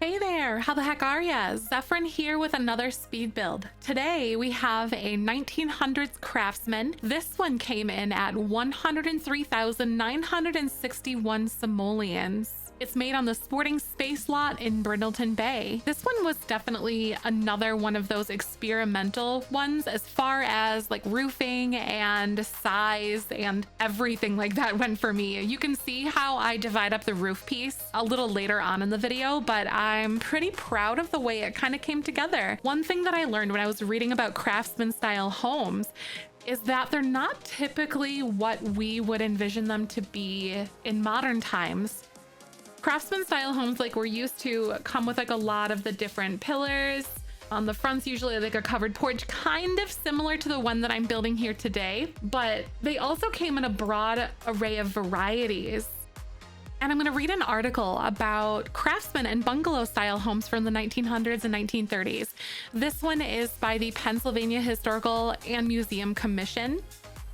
Hey there, how the heck are ya? Zefrine here with another speed build. Today we have a 1900s Craftsman. This one came in at 103,961 simoleons. It's made on the Sporting Space lot in Brindleton Bay. This one was definitely another one of those experimental ones as far as like roofing and size and everything like that went for me. You can see how I divide up the roof piece a little later on in the video, but I'm pretty proud of the way it kind of came together. One thing that I learned when I was reading about Craftsman style homes is that they're not typically what we would envision them to be in modern times. Craftsman style homes like we're used to come with like a lot of the different pillars. On the front's usually like a covered porch, kind of similar to the one that I'm building here today, but they also came in a broad array of varieties. And I'm going to read an article about Craftsman and bungalow style homes from the 1900s and 1930s. This one is by the Pennsylvania Historical and Museum Commission.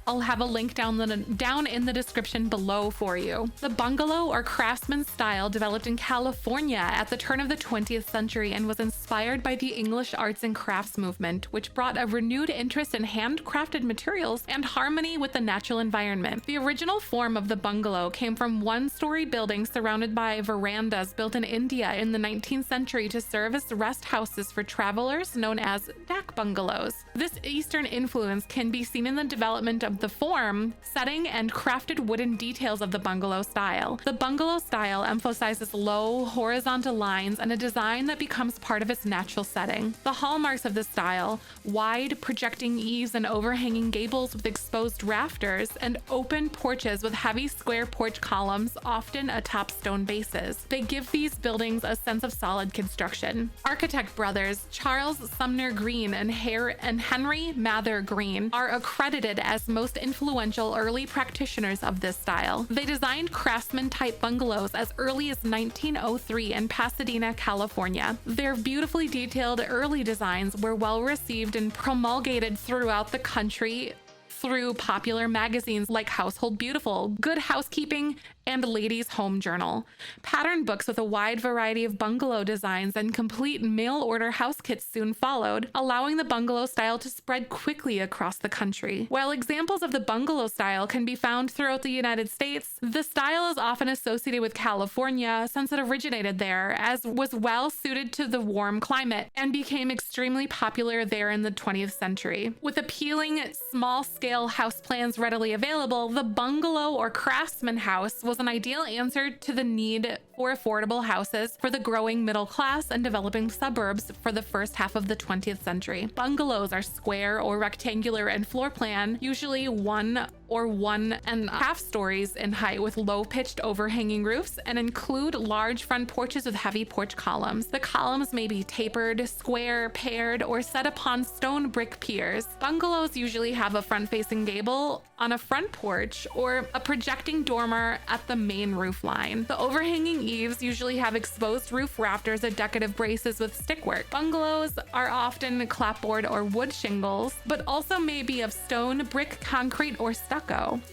I'll have a link down in the description below for you. The bungalow or craftsman style developed in California at the turn of the 20th century and was inspired by the English arts and crafts movement, which brought a renewed interest in handcrafted materials and harmony with the natural environment. The original form of the bungalow came from one-story buildings surrounded by verandas built in India in the 19th century to serve as rest houses for travelers, known as dak bungalows. This Eastern influence can be seen in the development of the form, setting, and crafted wooden details of the bungalow style. The bungalow style emphasizes low, horizontal lines and a design that becomes part of its natural setting. The hallmarks of the style: wide, projecting eaves and overhanging gables with exposed rafters, and open porches with heavy square porch columns, often atop stone bases. They give these buildings a sense of solid construction. Architect brothers Charles Sumner Green and Henry Mather Green are accredited as most influential early practitioners of this style. They designed craftsman-type bungalows as early as 1903 in Pasadena, California. Their beautifully detailed early designs were well received and promulgated throughout the country through popular magazines like Household Beautiful, Good Housekeeping, and Ladies' Home Journal. Pattern books with a wide variety of bungalow designs and complete mail-order house kits soon followed, allowing the bungalow style to spread quickly across the country. While examples of the bungalow style can be found throughout the United States, the style is often associated with California since it originated there, as was well suited to the warm climate and became extremely popular there in the 20th century. With appealing small-scale house plans readily available, the bungalow or craftsman house was an ideal answer to the need for affordable houses for the growing middle class and developing suburbs for the first half of the 20th century. Bungalows are square or rectangular in floor plan, usually 1 or 1.5 stories in height with low-pitched overhanging roofs, and include large front porches with heavy porch columns. The columns may be tapered, square, paired, or set upon stone brick piers. Bungalows usually have a front-facing gable on a front porch or a projecting dormer at the main roof line. The overhanging eaves usually have exposed roof rafters or decorative braces with stickwork. Bungalows are often clapboard or wood shingles, but also may be of stone, brick, concrete, or stucco.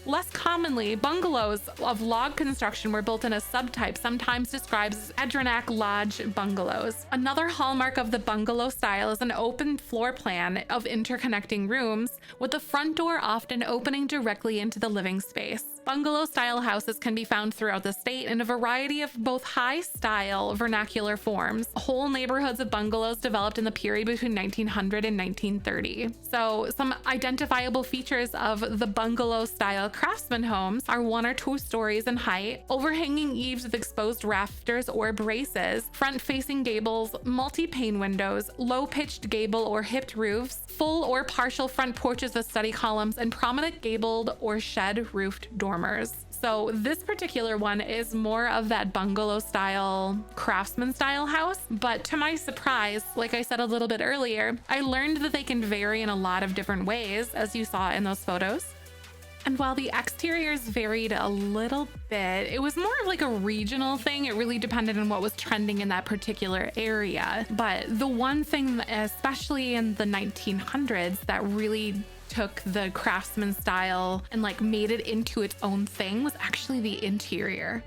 Less commonly, bungalows of log construction were built in a subtype sometimes described as Adirondack Lodge bungalows. Another hallmark of the bungalow style is an open floor plan of interconnecting rooms, with the front door often opening directly into the living space. Bungalow style houses can be found throughout the state in a variety of both high style vernacular forms. Whole neighborhoods of bungalows developed in the period between 1900 and 1930. So some identifiable features of the bungalow style craftsman homes are 1 or 2 stories in height, overhanging eaves with exposed rafters or braces, front facing gables, multi-pane windows, low pitched gable or hipped roofs, full or partial front porches with study columns, and prominent gabled or shed roofed dormers. So this particular one is more of that bungalow style, craftsman style house. But to my surprise, like I said a little bit earlier, I learned that they can vary in a lot of different ways, as you saw in those photos. And while the exteriors varied a little bit, it was more of like a regional thing. It really depended on what was trending in that particular area. But the one thing, especially in the 1900s, that really took the craftsman style and like made it into its own thing was actually the interior.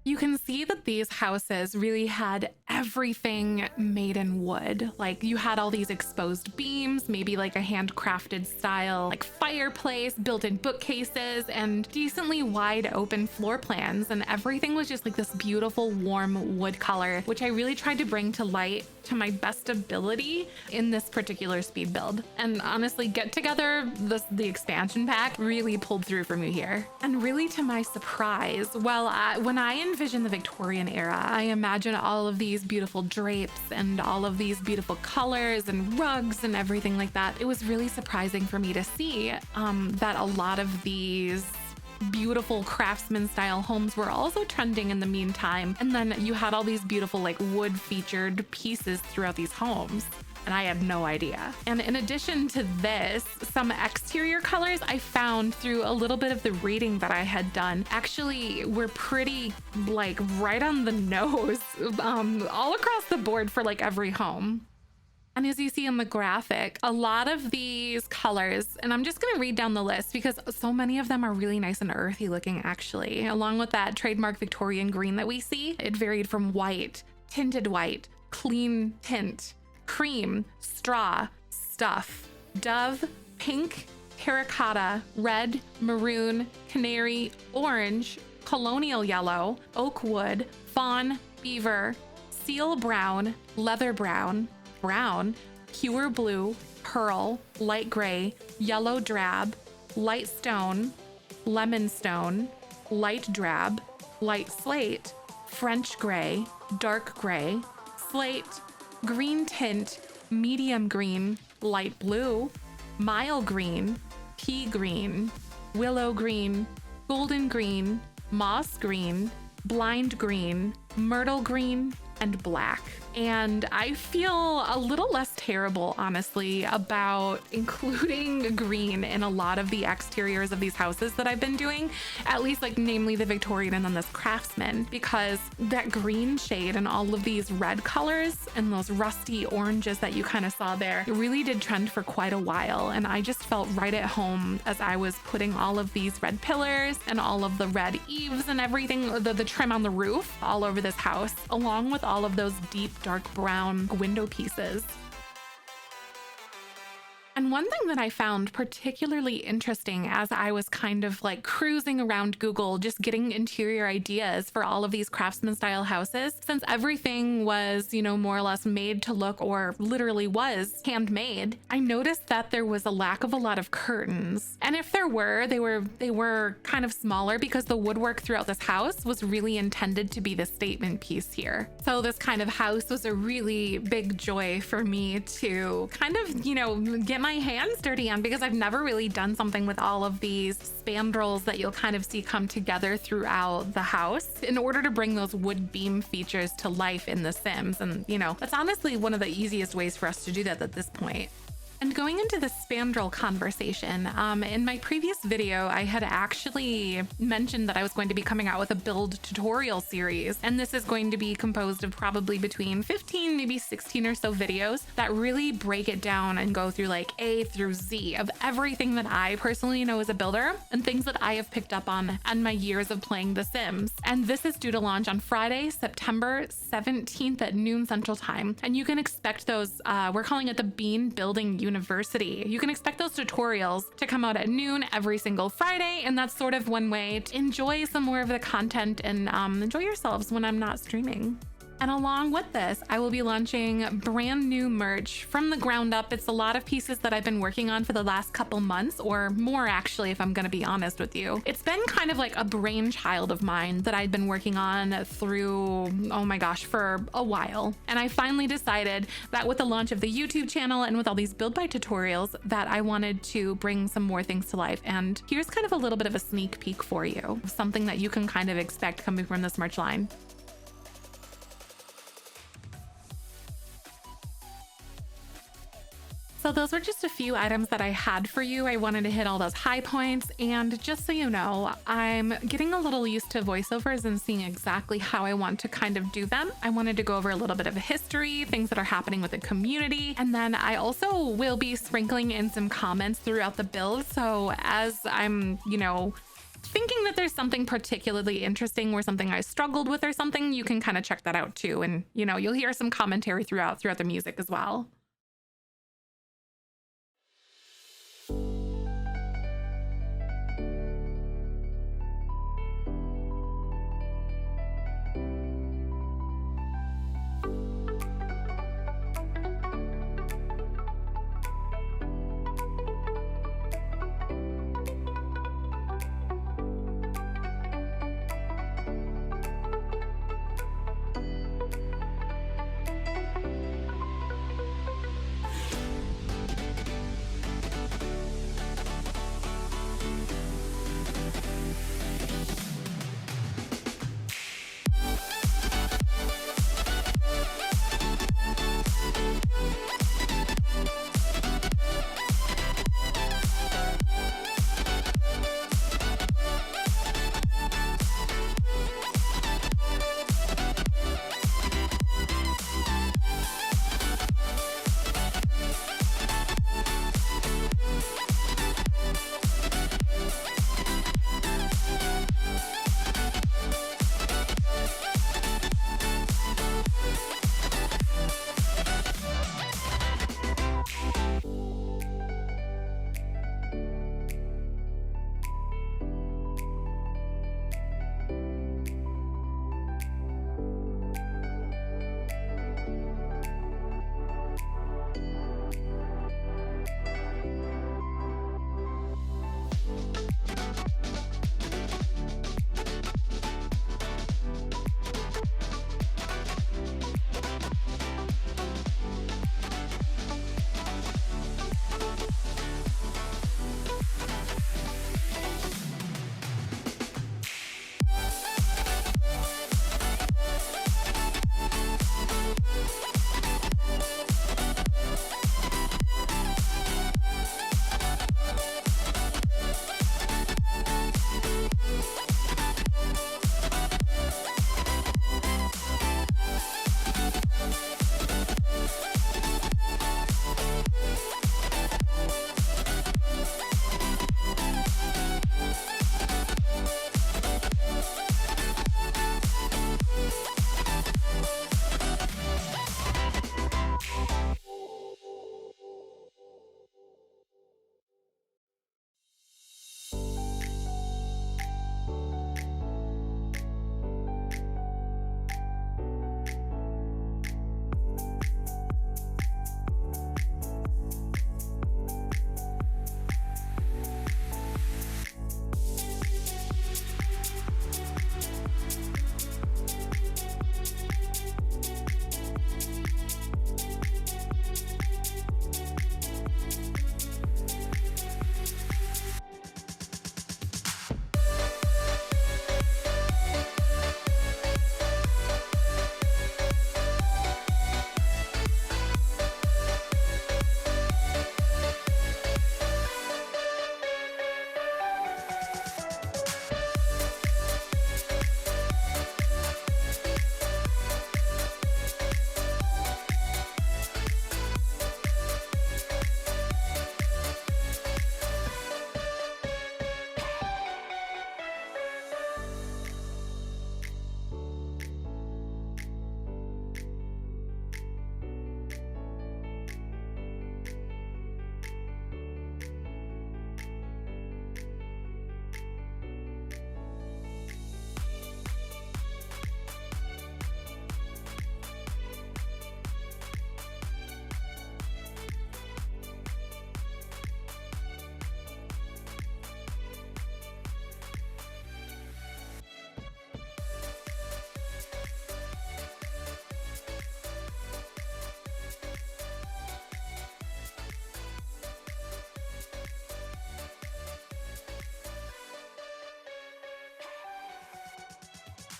You can see that these houses really had everything made in wood. Like you had all these exposed beams, maybe like a handcrafted style, like fireplace, built-in bookcases, and decently wide open floor plans. And everything was just like this beautiful warm wood color, which I really tried to bring to light to my best ability in this particular speed build. And honestly, Get Together, the expansion pack really pulled through for me here. And really to my surprise, when I envision the Victorian era, I imagine all of these beautiful drapes and all of these beautiful colors and rugs and everything like that. It was really surprising for me to see that a lot of these beautiful craftsman style homes were also trending in the meantime. And then you had all these beautiful like wood featured pieces throughout these homes. And I had no idea. And in addition to this, some exterior colors I found through a little bit of the reading that I had done actually were pretty like right on the nose, all across the board for like every home. And as you see in the graphic, a lot of these colors, and I'm just going to read down the list because so many of them are really nice and earthy looking actually. Along with that trademark Victorian green that we see, it varied from white, tinted white, clean tint, cream, straw, stuff, dove, pink, terracotta, red, maroon, canary, orange, colonial yellow, oak wood, fawn, beaver, seal brown, leather brown, brown, pure blue, pearl, light gray, yellow drab, light stone, lemon stone, light drab, light slate, French gray, dark gray, slate, green tint, medium green, light blue, mile green, pea green, willow green, golden green, moss green, blind green, myrtle green, and black. And I feel a little less terrible, honestly, about including green in a lot of the exteriors of these houses that I've been doing, at least like namely the Victorian and then this Craftsman, because that green shade and all of these red colors and those rusty oranges that you kind of saw there really did trend for quite a while. And I just felt right at home as I was putting all of these red pillars and all of the red eaves and everything, the trim on the roof all over this house, along with all of those deep dark brown window pieces. And one thing that I found particularly interesting as I was kind of like cruising around Google, just getting interior ideas for all of these craftsman style houses, since everything was, you know, more or less made to look, or literally was handmade, I noticed that there was a lack of a lot of curtains. And if there were, they were kind of smaller because the woodwork throughout this house was really intended to be the statement piece here. So this kind of house was a really big joy for me to kind of, you know, get my hands dirty on, because I've never really done something with all of these spandrels that you'll kind of see come together throughout the house in order to bring those wood beam features to life in The Sims. And, you know, that's honestly one of the easiest ways for us to do that at this point. And going into the spandrel conversation, in my previous video, I had actually mentioned that I was going to be coming out with a build tutorial series. And this is going to be composed of probably between 15, maybe 16 or so videos that really break it down and go through like A through Z of everything that I personally know as a builder and things that I have picked up on my years of playing The Sims. And this is due to launch on Friday, September 17th at noon Central Time. And you can expect those, we're calling it the Bean Building University. You can expect those tutorials to come out at noon every single Friday, and that's sort of one way to enjoy some more of the content and enjoy yourselves when I'm not streaming. And along with this, I will be launching brand new merch from the ground up. It's a lot of pieces that I've been working on for the last couple months, or more actually, if I'm going to be honest with you. It's been kind of like a brainchild of mine that I'd been working on through, oh my gosh, for a while. And I finally decided that with the launch of the YouTube channel and with all these build by tutorials that I wanted to bring some more things to life. And here's kind of a little bit of a sneak peek for you, something that you can kind of expect coming from this merch line. So those were just a few items that I had for you. I wanted to hit all those high points, and just so you know, I'm getting a little used to voiceovers and seeing exactly how I want to kind of do them. I wanted to go over a little bit of history, things that are happening with the community, and then I also will be sprinkling in some comments throughout the build. So as I'm, you know, thinking that there's something particularly interesting or something I struggled with or something, you can kind of check that out too. And, you know, you'll hear some commentary throughout the music as well.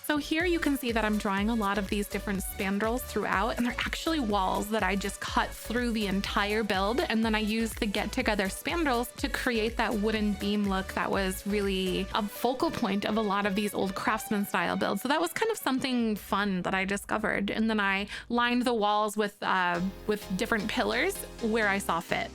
So here you can see that I'm drawing a lot of these different spandrels throughout, and they're actually walls that I just cut through the entire build. And then I used the Get Together spandrels to create that wooden beam look that was really a focal point of a lot of these old Craftsman style builds. So that was kind of something fun that I discovered. And then I lined the walls with different pillars where I saw fit.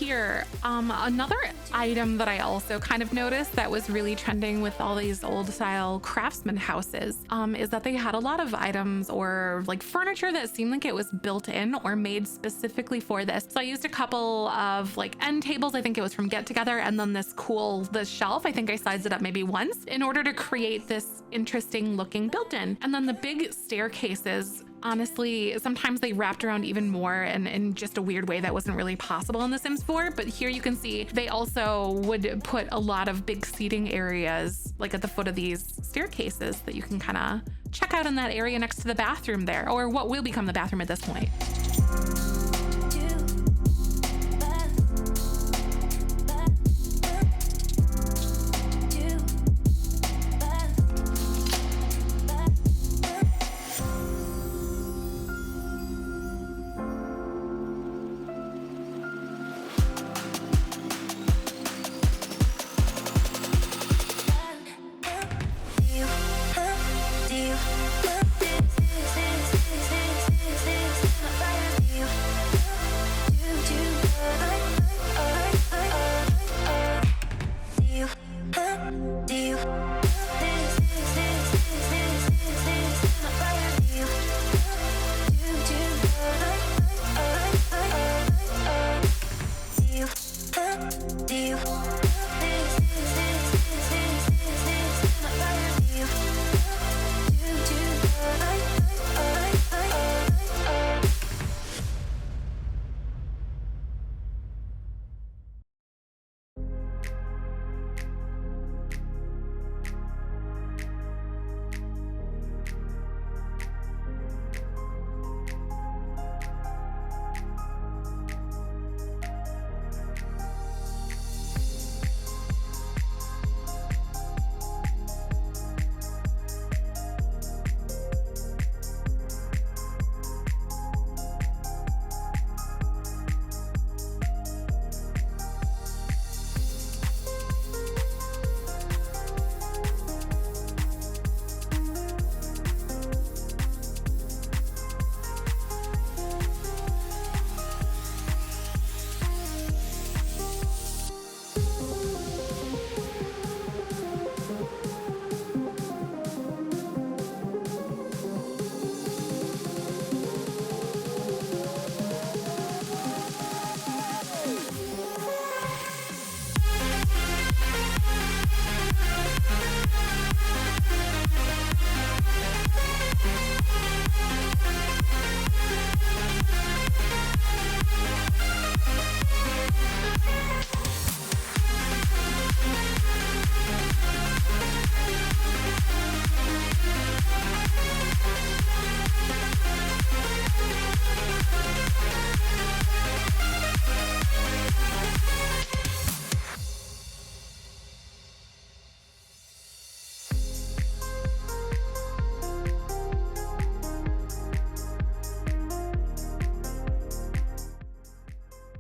here, another item that I also kind of noticed that was really trending with all these old style craftsman houses is that they had a lot of items or like furniture that seemed like it was built in or made specifically for this. So I used a couple of like end tables. I think it was from Get Together, and then this shelf. I think I sized it up maybe once in order to create this interesting looking built-in. And then the big staircases, honestly, sometimes they wrapped around even more and in just a weird way that wasn't really possible in The Sims 4. But here you can see they also would put a lot of big seating areas like at the foot of these staircases that you can kind of check out in that area next to the bathroom there, or what will become the bathroom at this point.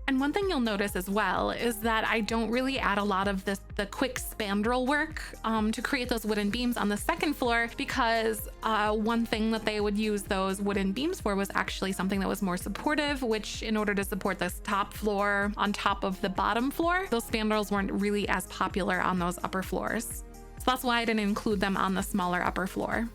And one thing you'll notice as well is that I don't really add a lot of the quick spandrel work to create those wooden beams on the second floor, because one thing that they would use those wooden beams for was actually something that was more supportive, which in order to support this top floor on top of the bottom floor, those spandrels weren't really as popular on those upper floors. So that's why I didn't include them on the smaller upper floor.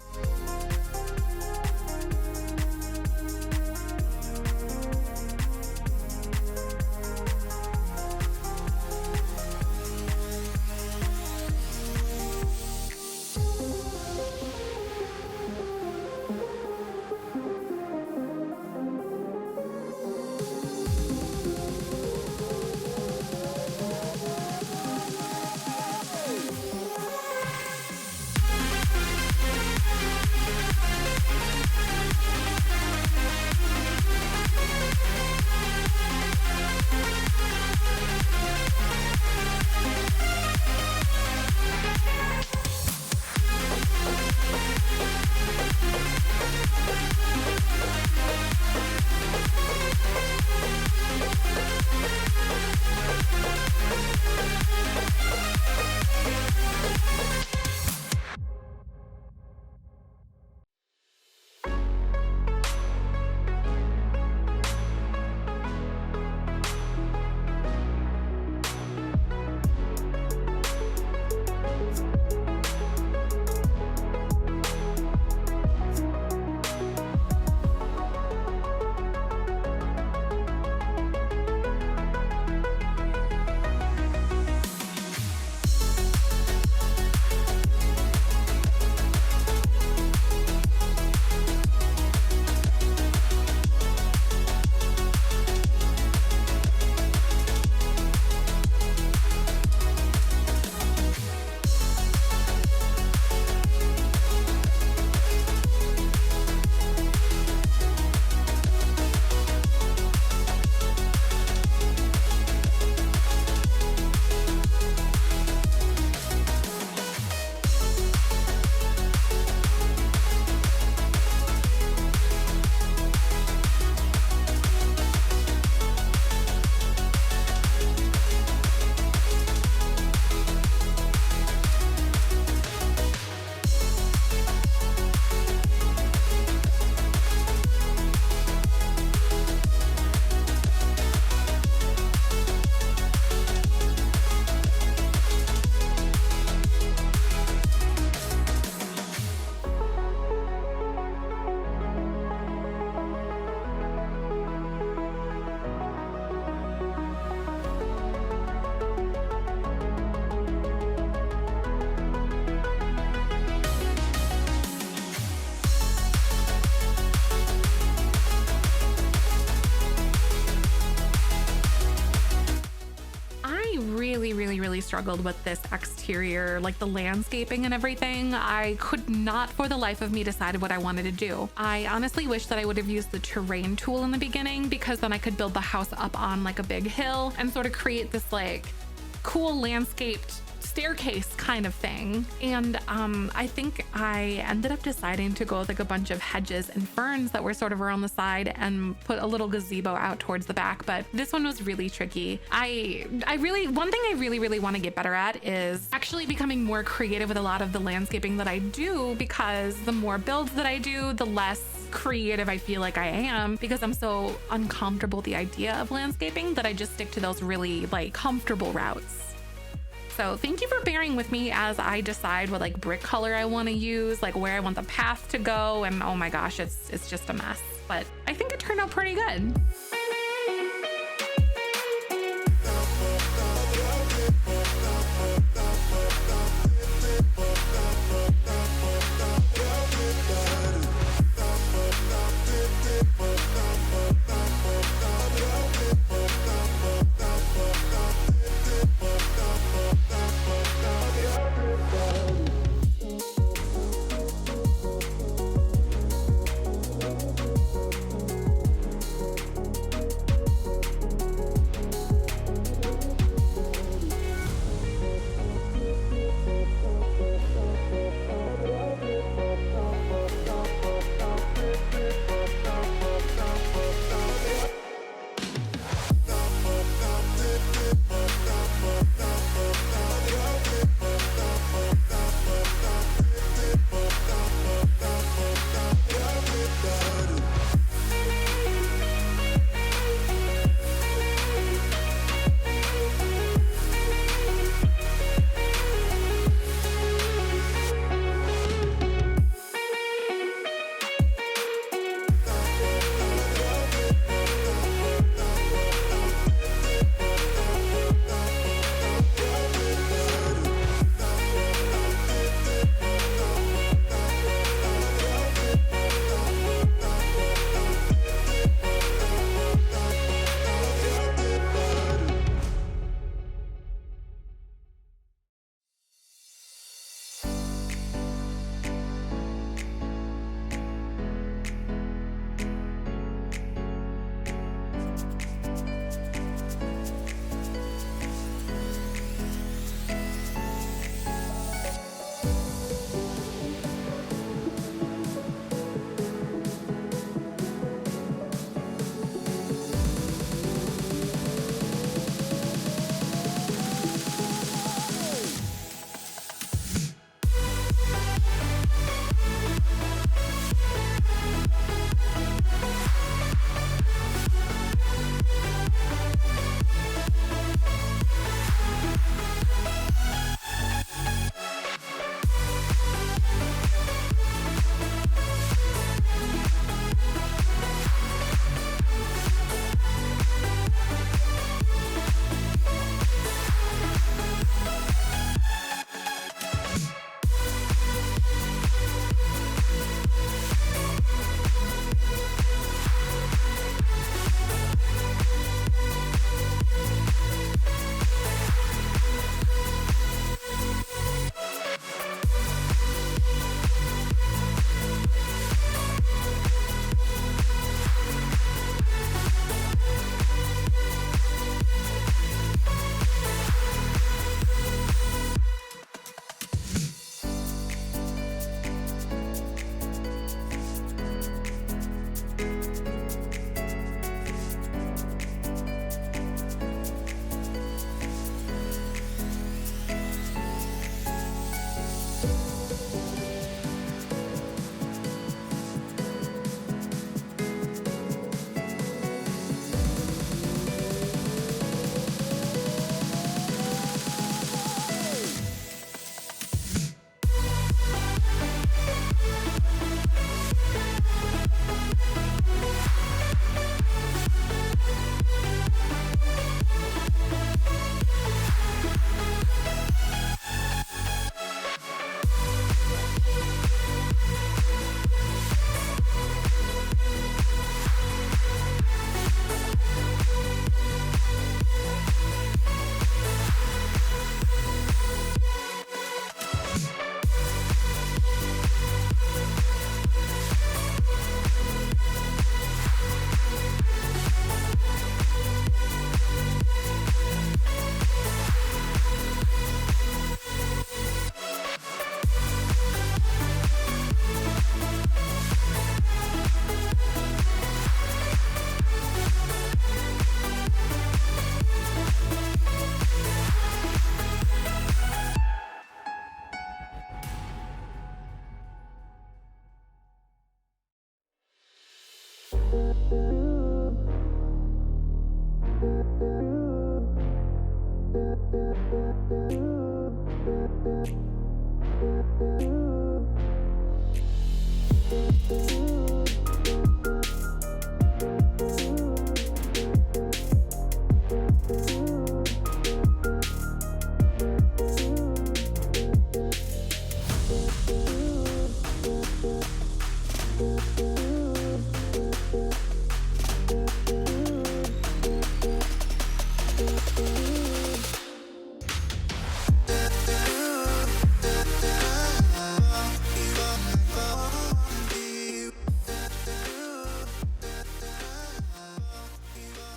really struggled with this exterior, like the landscaping and everything. I could not for the life of me decide what I wanted to do. I honestly wish that I would have used the terrain tool in the beginning, because then I could build the house up on like a big hill and sort of create this like cool landscaped staircase kind of thing. And I think I ended up deciding to go with like a bunch of hedges and ferns that were sort of around the side and put a little gazebo out towards the back. But this one was really tricky. One thing I really want to get better at is actually becoming more creative with a lot of the landscaping that I do, because the more builds that I do, the less creative I feel like I am, because I'm so uncomfortable with the idea of landscaping that I just stick to those really like comfortable routes. So thank you for bearing with me as I decide what like brick color I want to use, like where I want the path to go, and oh my gosh, it's just a mess. But I think it turned out pretty good.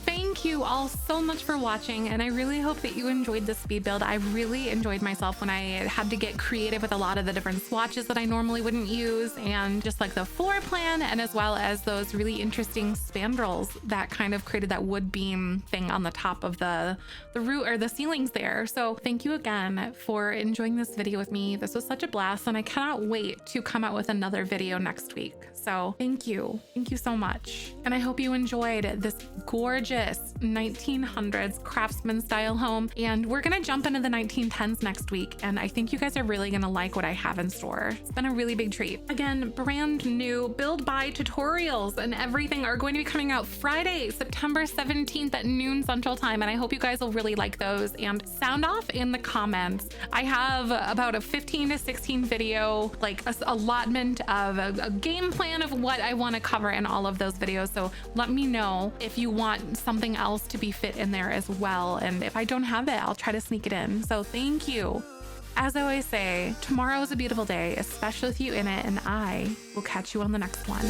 Thank you all so much for watching, and I really hope that you enjoyed this speed build. I really enjoyed myself when I had to get creative with a lot of the different swatches that I normally wouldn't use, and just like the floor plan, and as well as those really interesting spandrels that kind of created that wood beam thing on the top of the roof or the ceilings there. So thank you again for enjoying this video with me. This was such a blast, and I cannot wait to come out with another video next week. So thank you so much, and I hope you enjoyed this gorgeous 1900s craftsman style home. And we're gonna jump into the 1910s next week, and I think you guys are really gonna like what I have in store. It's been a really big treat. Again, brand new build buy tutorials and everything are going to be coming out Friday, September 17th at noon Central Time, and I hope you guys will really like those. And sound off in the comments. I have about a 15 to 16 video like allotment of a game plan of what I want to cover in all of those videos, so let me know if you want something else to be fit in there as well, and if I don't have it, I'll try to sneak it in. So thank you. As I always say, tomorrow is a beautiful day, especially with you in it, and I will catch you on the next one.